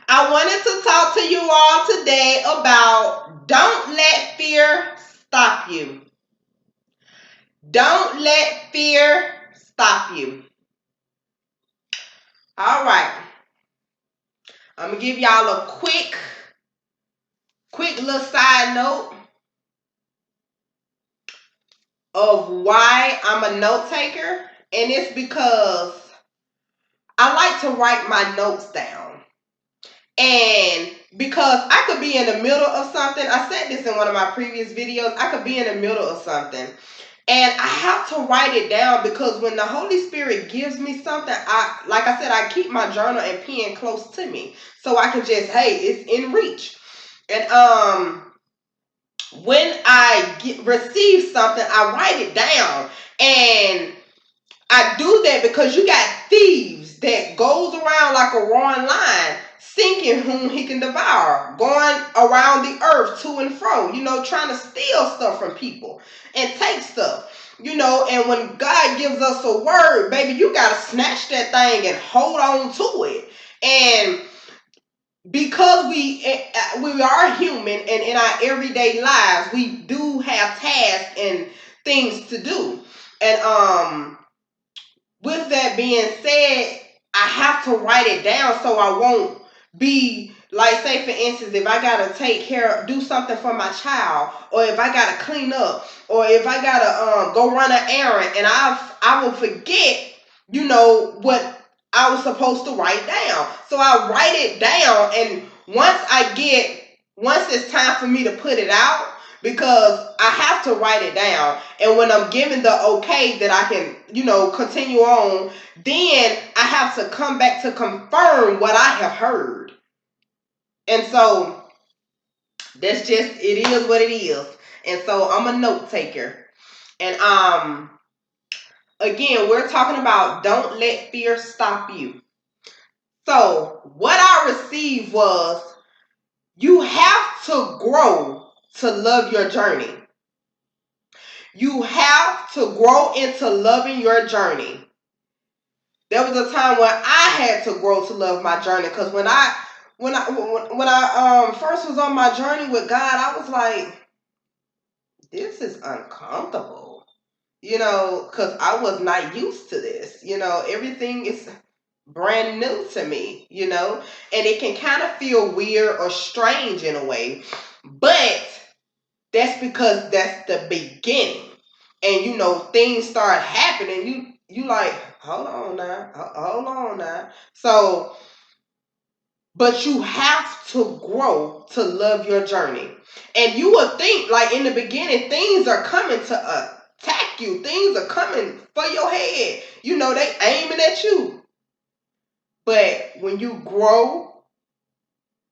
I wanted to talk to you all today about don't let fear stop you. Don't let fear stop you. All right. I'm going to give y'all a quick little side note of why I'm a note taker. And it's because I like to write my notes down. And because I could be in the middle of something, I said this in one of my previous videos, I could be in the middle of something. And I have to write it down because when the Holy Spirit gives me something, like I said, I keep my journal and pen close to me. So I can just, hey, it's in reach. And when I receive something, I write it down. And I do that because you got thieves that goes around like a roaring lion, seeking whom he can devour, going around the earth to and fro, trying to steal stuff from people and take stuff. And when God gives us a word, baby, you got to snatch that thing and hold on to it. And because we are human and in our everyday lives, we do have tasks and things to do. And with that being said, I have to write it down so I won't be like, say for instance, if I gotta do something for my child, or if I gotta clean up, or if I gotta go run an errand, and I will forget, what I was supposed to write down. So I write it down, and once it's time for me to put it out, because I have to write it down. And when I'm given the okay that I can, continue on, then I have to come back to confirm what I have heard. And so it is what it is. And so I'm a note taker. And again, we're talking about don't let fear stop you. So what I received was you have to grow to love your journey. You have to grow into loving your journey. There was a time when I had to grow to love my journey, because when I first was on my journey with God, I was like, this is uncomfortable, because I was not used to this. Everything is brand new to me, and it can kind of feel weird or strange in a way, but that's because that's the beginning. And things start happening. You like, hold on now. So, but you have to grow to love your journey. And you would think, like in the beginning, things are coming to attack you. Things are coming for your head. They aiming at you. But when you grow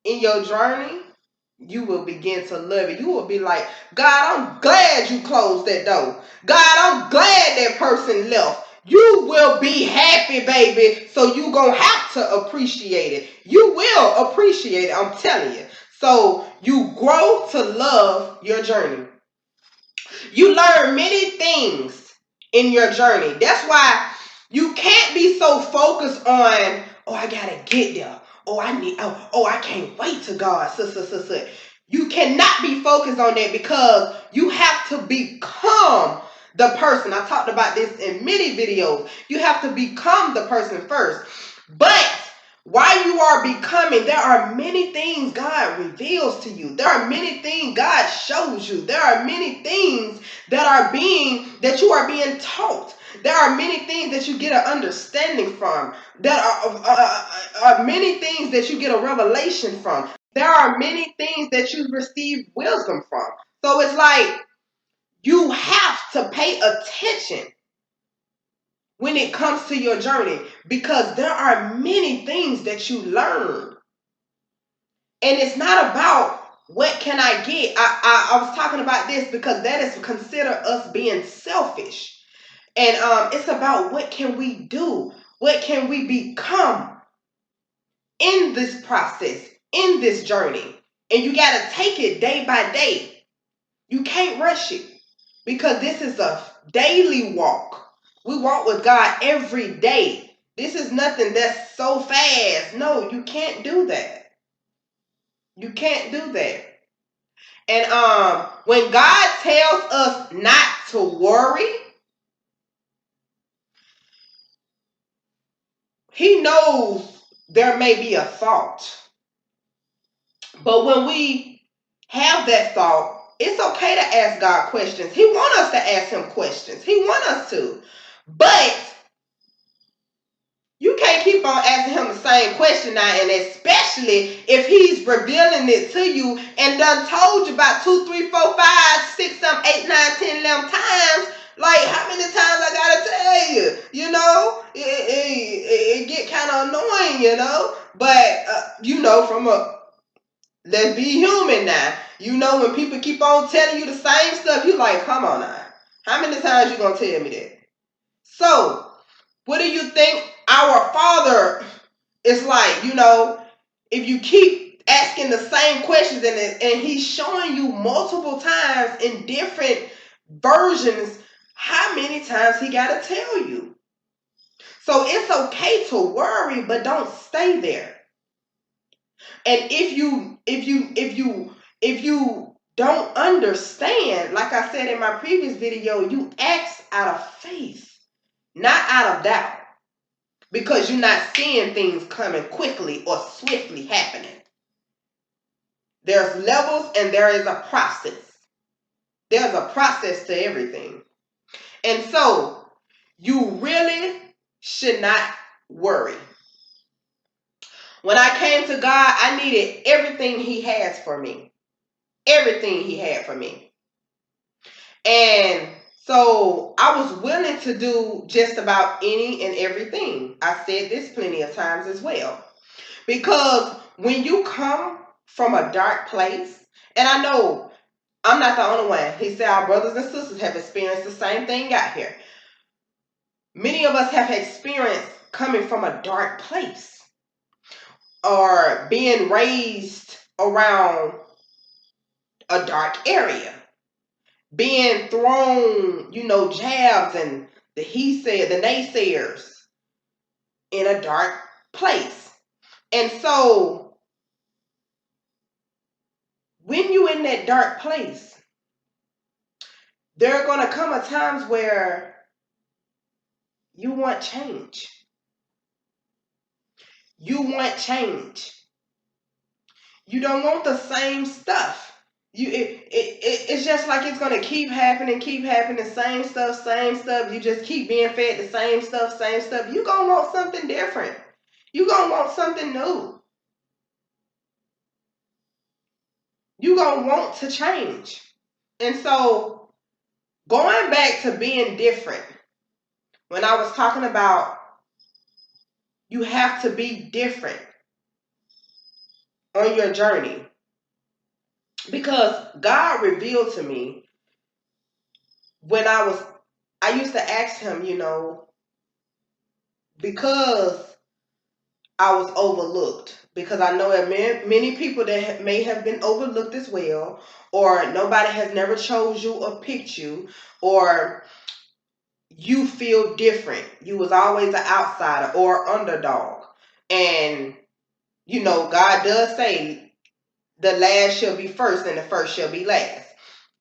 in your journey, you will begin to love it. You will be like, God, I'm glad you closed that door. God, I'm glad that person left. You will be happy, baby. So you gonna have to appreciate it. You will appreciate it, I'm telling you. So you grow to love your journey. You learn many things in your journey. That's why you can't be so focused on, oh, I gotta get there. I can't wait to God. You cannot be focused on that, because you have to become the person. I talked about this in many videos. You have to become the person first. But while you are becoming, there are many things God reveals to you. There are many things God shows you. There are many things that you are being taught. There are many things that you get an understanding from. There are many things that you get a revelation from. There are many things that you receive wisdom from. So it's like you have to pay attention when it comes to your journey, because there are many things that you learn. And it's not about what can I get. I was talking about this because that is considered us being selfish. And it's about what can we do? What can we become in this process, in this journey? And you got to take it day by day. You can't rush it, because this is a daily walk. We walk with God every day. This is nothing that's so fast. No, you can't do that. You can't do that. And when God tells us not to worry, he knows there may be a thought. But when we have that thought, it's okay to ask God questions. He wants us to ask him questions. He wants us to. But you can't keep on asking him the same question now, and especially if he's revealing it to you and done told you about 2, 3, 4, 5, 6, 7, 8, 9, 10, 11 times. Like, how many times I gotta tell you? You know, it get kind of annoying, you know. But you know, from a let's be human now. You know, when people keep on telling you the same stuff, you like, come on now. How many times you gonna tell me that? So, what do you think our Father is like? You know, if you keep asking the same questions and he's showing you multiple times in different versions, how many times he got to tell you? So it's okay to worry, but don't stay there. And if you don't understand, like I said in my previous video, you ask out of faith, not out of doubt. Because you're not seeing things coming quickly or swiftly happening. There's levels and there is a process. There's a process to everything. And so you really should not worry. When I came to God, I needed everything he has for me. Everything he had for me. And so I was willing to do just about any and everything. I said this plenty of times as well. Because when you come from a dark place, and I know I'm not the only one. He said our brothers and sisters have experienced the same thing out here. Many of us have experienced coming from a dark place or being raised around a dark area, being thrown, jabs and the naysayers in a dark place. And so when you're in that dark place, there are going to come a times where you want change. You want change. You don't want the same stuff. It's just like it's going to keep happening, same stuff. You just keep being fed the same stuff. You're going to want something different. You're going to want something new. You're going to want to change. And so going back to being different, when I was talking about you have to be different on your journey. Because God revealed to me when I used to ask him, because I was overlooked. Because I know that many people that may have been overlooked as well, or nobody has never chose you or picked you, or you feel different. You was always an outsider or underdog. And, God does say the last shall be first and the first shall be last.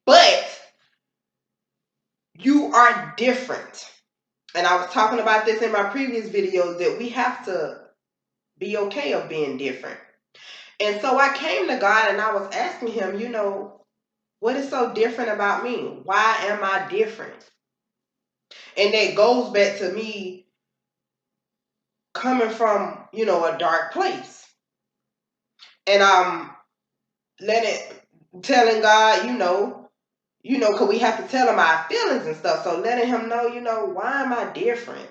But you are different. And I was talking about this in my previous videos that we have to be okay of being different. And so I came to God and I was asking him, what is so different about me? Why am I different? And that goes back to me coming from, a dark place. And I'm telling God, because we have to tell him our feelings and stuff. So letting him know, why am I different?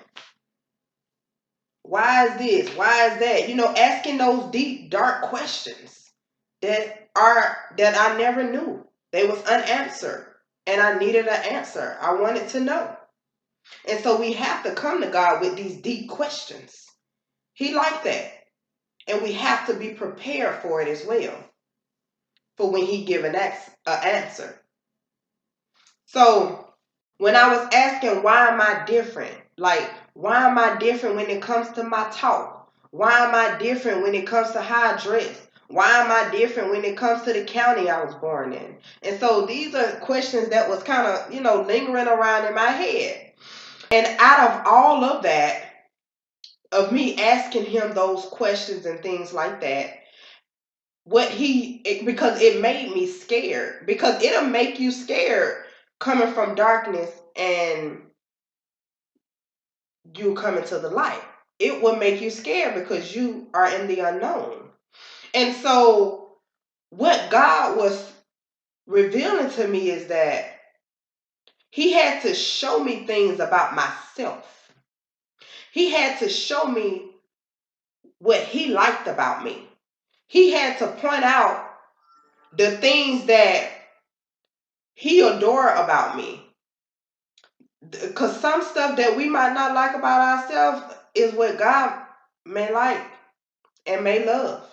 Why is this? Why is that? Asking those deep, dark questions that I never knew. They was unanswered. And I needed an answer. I wanted to know. And so we have to come to God with these deep questions. He liked that. And we have to be prepared for it as well. For when he give an answer. So when I was asking, why am I different? Like, why am I different when it comes to my talk? Why am I different when it comes to how I dress? Why am I different when it comes to the county I was born in? And so these are questions that was kind of, lingering around in my head. And out of all of that, of me asking him those questions and things like that, because it made me scared, because it'll make you scared coming from darkness and you coming to the light. It will make you scared because you are in the unknown. And so what God was revealing to me is that he had to show me things about myself. He had to show me what he liked about me. He had to point out the things that he adored about me. Because some stuff that we might not like about ourselves is what God may like and may love.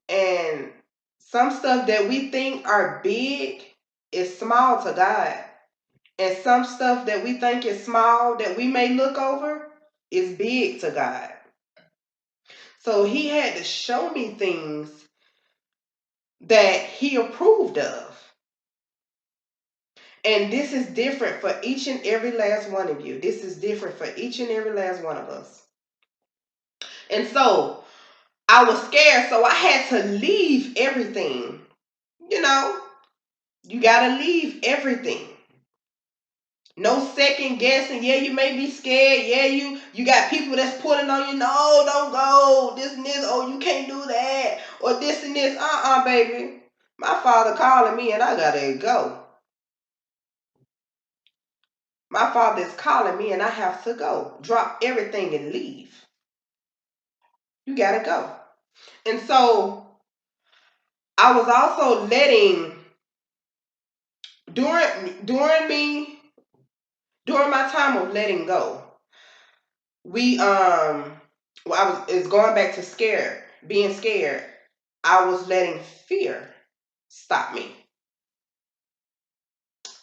And some stuff that we think are big is small to God. And some stuff that we think is small that we may look over is big to God. So he had to show me things that he approved of. And this is different for each and every last one of you. This is different for each and every last one of us. And so I was scared, so I had to leave everything. You got to leave everything. No second guessing. Yeah, you may be scared. Yeah, you got people that's pulling on you. No, don't go. This and this. Oh, you can't do that. Or this and this. Baby. My father calling me and I gotta go. My father is calling me and I have to go. Drop everything and leave. You gotta go. And so I was also letting during my time of letting go, I was it's going back to being scared. I was letting fear stop me.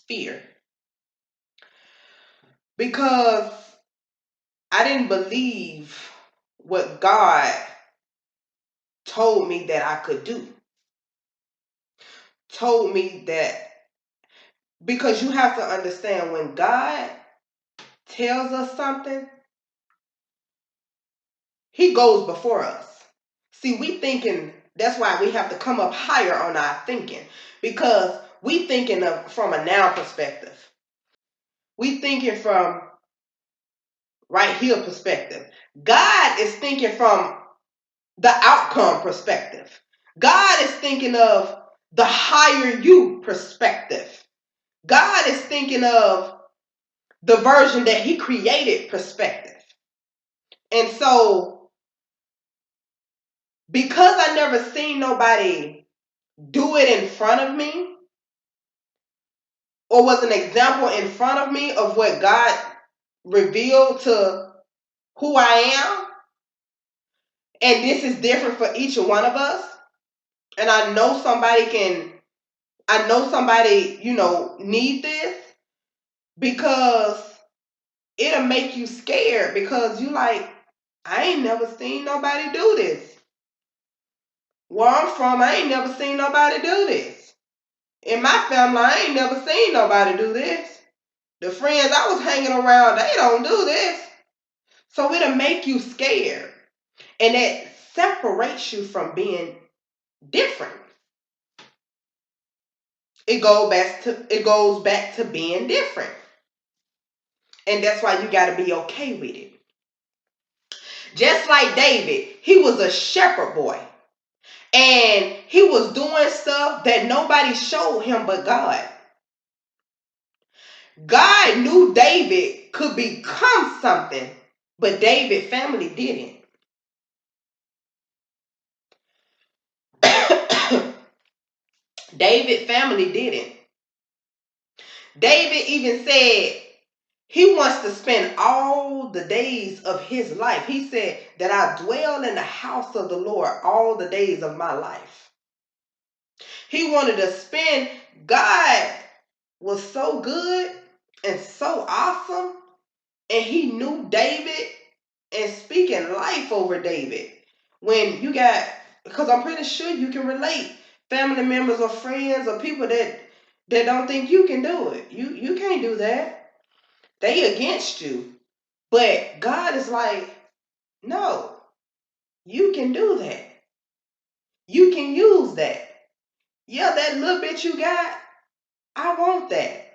Fear. Because I didn't believe what God told me that I could do. Told me that, because you have to understand, when God tells us something, he goes before us. See, we thinking, that's why we have to come up higher on our thinking, because we thinking from a now perspective. We thinking from right here perspective. God is thinking from the outcome perspective. God is thinking of the higher you perspective. God is thinking of the version that he created perspective. And so, because I never seen nobody do it in front of me, or was an example in front of me of what God revealed to who I am, and this is different for each one of us, and I know somebody, need this, because it'll make you scared, because you like, I ain't never seen nobody do this. Where I'm from, I ain't never seen nobody do this. In my family, I ain't never seen nobody do this. The friends I was hanging around, they don't do this. So it'll make you scared. And that separates you from being different. It goes back to being different. And that's why you got to be okay with it. Just like David, he was a shepherd boy. And he was doing stuff that nobody showed him but God. God knew David could become something, but David's family didn't. David's family didn't. David even said he wants to spend all the days of his life. He said that I dwell in the house of the Lord all the days of my life. He wanted to spend, God was so good and so awesome, and he knew David and speaking life over David. when you got, because I'm pretty sure you can relate, family members or friends or people that don't think you can do it. You can't do that. They against you. But God is like, no, you can do that. You can use that. Yeah, that little bit you got, I want that.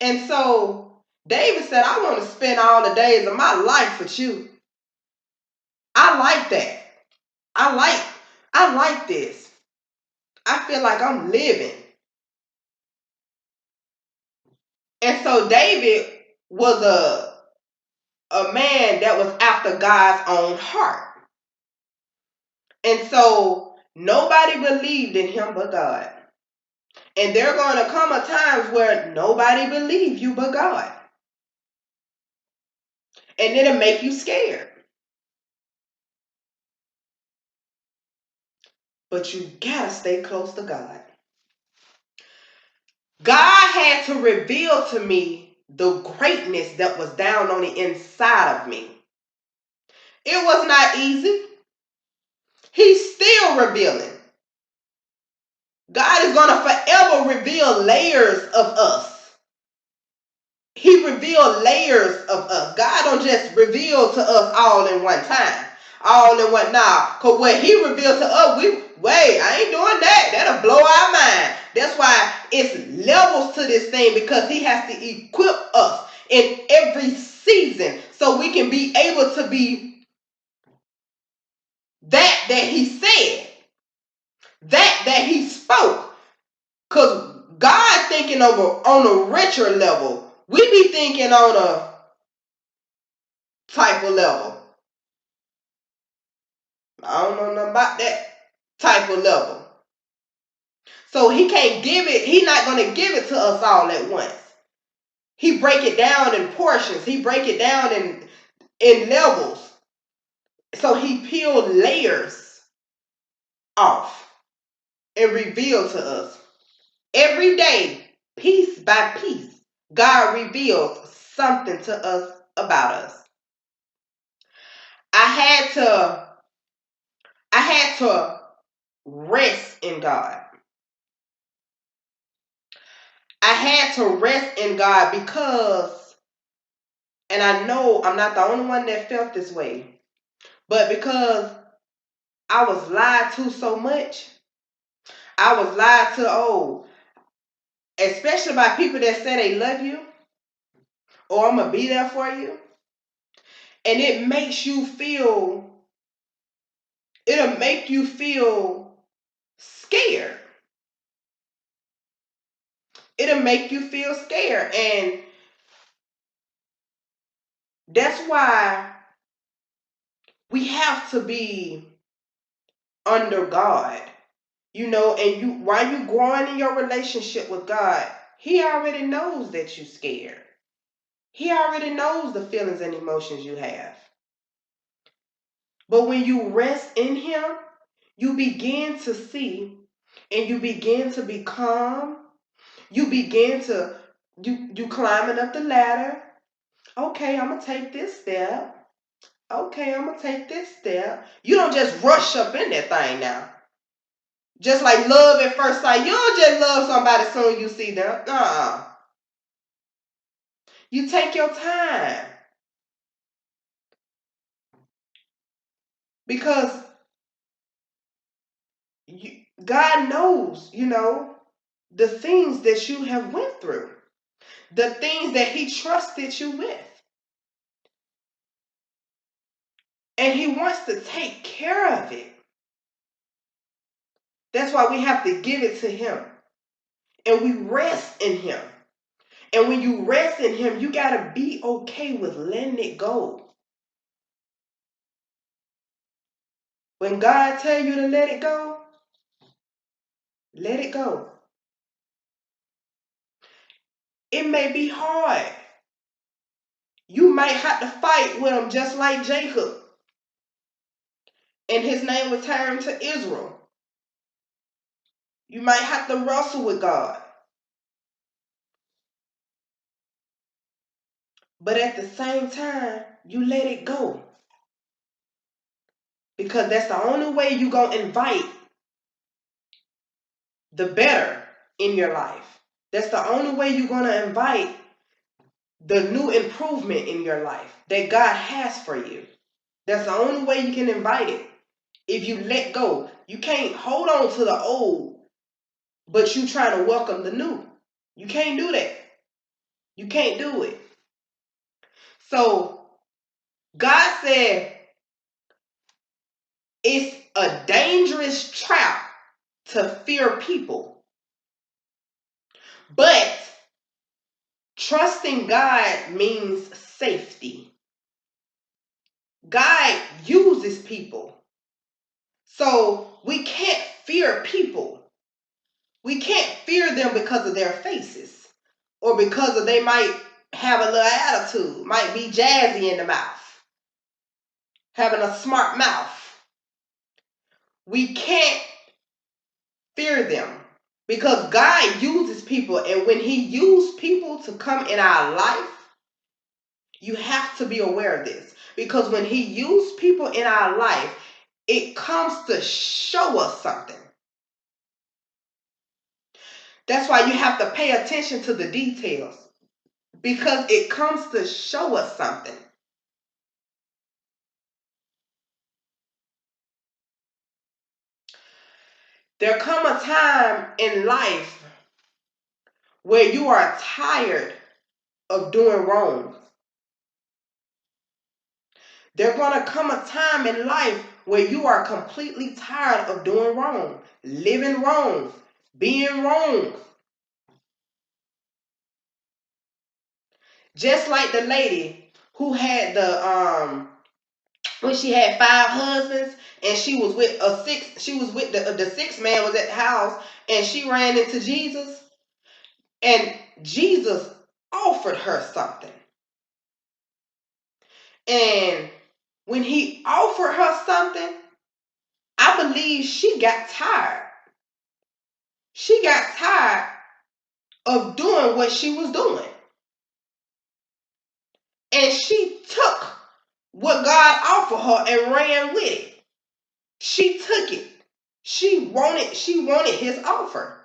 And so David said, I want to spend all the days of my life with you. I like that. I like I like this. I feel like I'm living. And so David was a man that was after God's own heart. And so nobody believed in him but God. And there are going to come a times where nobody believes you but God. And it'll make you scared. But you gotta stay close to God. God had to reveal to me the greatness that was down on the inside of me. It was not easy. He's still revealing. God is going to forever reveal layers of us. He revealed layers of us. God don't just reveal to us all in one time. All in one now. Because what he revealed to us, I ain't doing that. That'll blow our mind. That's why it's levels to this thing, because he has to equip us in every season so we can be able to be that he said, that he spoke. Because God thinking on a richer level. We be thinking on a type of level. I don't know nothing about that type of level. So he can't give it, he's not going to give it to us all at once. He break it down in portions. He break it down in levels. So he peeled layers off and revealed to us. Every day, piece by piece, God reveals something to us about us. I had to rest in God. I had to rest in God because, and I know I'm not the only one that felt this way, but because I was lied to so much, I was lied to, especially by people that say they love you, or I'm going to be there for you. And it'll make you feel scared. It'll make you feel scared. And that's why we have to be under God. And while you growing in your relationship with God, he already knows that you're scared. He already knows the feelings and emotions you have. But when you rest in him, you begin to see, and you begin to be calm. You begin to, you climbing up the ladder. Okay, I'm going to take this step. Okay, I'm going to take this step. You don't just rush up in that thing now. Just like love at first sight. You don't just love somebody as soon as you see them. You take your time. Because God knows, the things that you have went through. The things that he trusted you with. And he wants to take care of it. That's why we have to give it to him. And we rest in him. And when you rest in him, you got to be okay with letting it go. When God tell you to let it go, let it go. It may be hard. You might have to fight with him just like Jacob. And his name was turned to Israel. You might have to wrestle with God. But at the same time, you let it go. because that's the only way you're going to invite the better in your life. That's the only way you're going to invite the new improvement in your life that God has for you. That's the only way you can invite it. If you let go, you can't hold on to the old, but you trying to welcome the new. You can't do that. You can't do it. So God said it's a dangerous trap to fear people, but trusting God means safety. God uses people. So we can't fear people. We can't fear them because of their faces or because of they might have a little attitude, might be jazzy in the mouth, having a smart mouth. We can't fear them because God uses people, and when He uses people to come in our life, you have to be aware of this, because when He uses people in our life, it comes to show us something. That's why you have to pay attention to the details, because it comes to show us something. There come a time in life where you are tired of doing wrong. There's going to come a time in life where you are completely tired of doing wrong, living wrong, being wrong. Just like the lady who had when she had 5 husbands and she was with the sixth man was at the house, and she ran into Jesus, and Jesus offered her something. And when He offered her something, I believe she got tired. She got tired of doing what she was doing. And she took what God offered her and ran with it. She took it. She wanted His offer.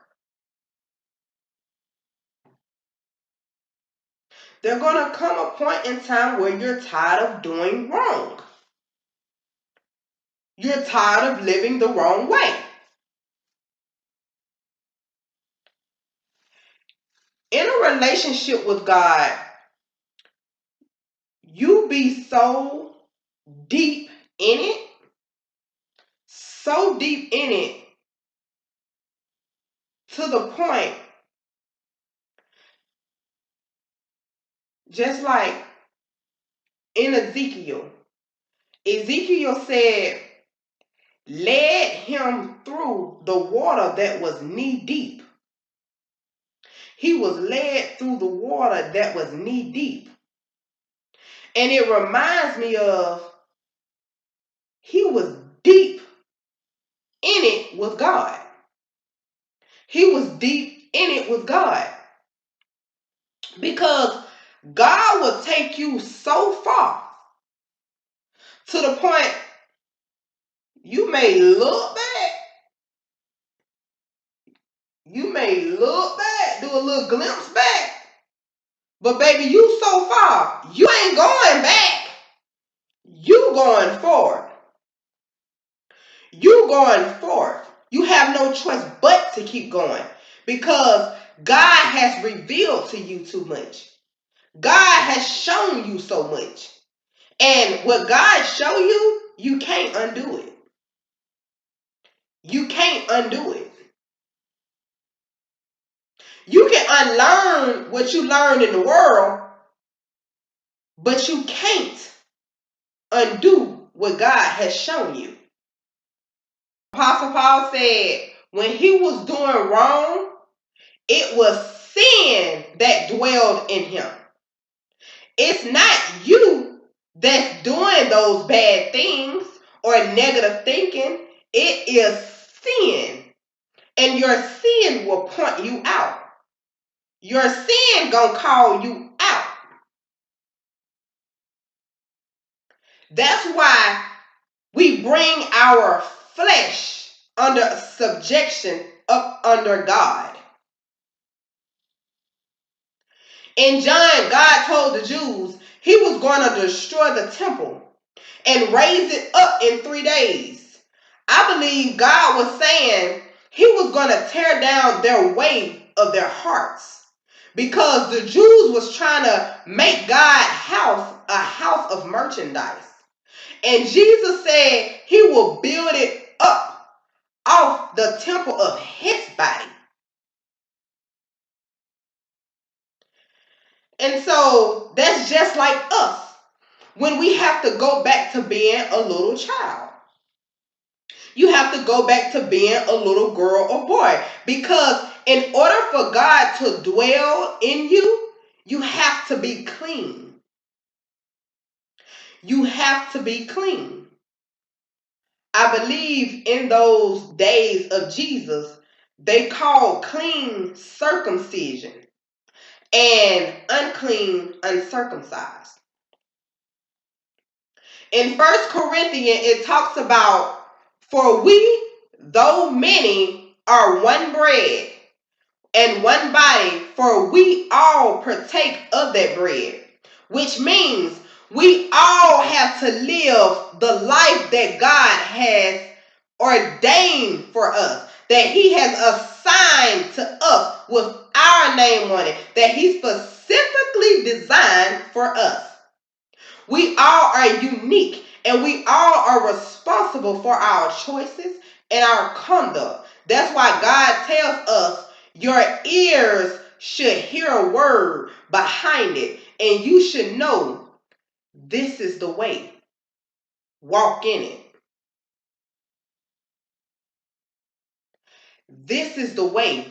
There's going to come a point in time where you're tired of doing wrong. You're tired of living the wrong way. In a relationship with God, you be so deep in it, so deep in it, to the point, just like in Ezekiel said, led him through the water that was knee deep. He was led through the water that was knee deep. And it reminds me of, he was deep in it with God. He was deep in it with God. Because God will take you so far to the point you may look back. You may look back, do a little glimpse back. But baby, you so far, you ain't going back. You going forward. You going forward. You have no choice but to keep going, because God has revealed to you too much. God has shown you so much. And what God show you, you can't undo it. You can't undo it. You can unlearn what you learned in the world, but you can't undo what God has shown you. Apostle Paul said when he was doing wrong, it was sin that dwelled in him. It's not you that's doing those bad things or negative thinking. It is sin. And your sin will point you out. Your sin gonna call you out. That's why We bring our flesh under subjection up under God. In John, God told the Jews he was going to destroy the temple and raise it up in 3 days. I believe God was saying he was going to tear down their way of their hearts, because the Jews was trying to make God's house a house of merchandise. And Jesus said he will build it up off the temple of his body. And so that's just like us when we have to go back to being a little child. You have to go back to being a little girl or boy, because in order for God to dwell in you, you have to be clean. You have to be clean. I believe in those days of Jesus, they called clean circumcision and unclean uncircumcised. In First Corinthians, it talks about, for we, though many, are one bread and one body, for we all partake of that bread. Which means we all have to live the life that God has ordained for us, that he has assigned to us with our name on it, that he specifically designed for us. We all are unique, and we all are responsible for our choices and our conduct. That's why God tells us your ears should hear a word behind it, and you should know this is the way. Walk in it. This is the way.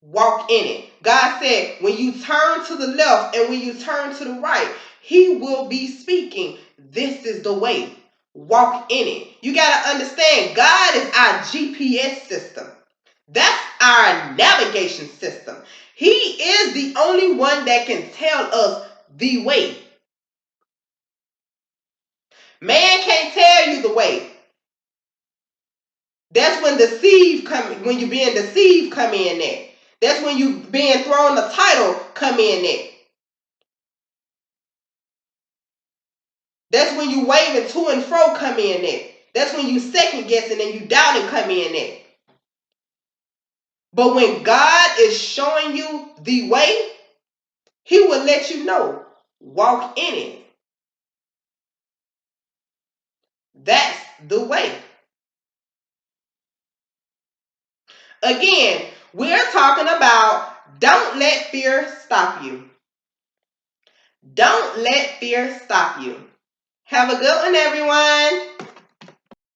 Walk in it. God said, when you turn to the left and when you turn to the right, he will be speaking. This is the way. Walk in it. You got to understand, God is our GPS system. That's our navigation system. He is the only one that can tell us the way. Man can't tell you the way. That's when when you're being deceived come in there. That's when you being thrown the title come in there. That's when you waving to and fro come in there. That's when you second guessing and you doubting come in there. But when God is showing you the way, he will let you know. Walk in it. That's the way. Again, we're talking about don't let fear stop you. Don't let fear stop you. Have a good one, everyone.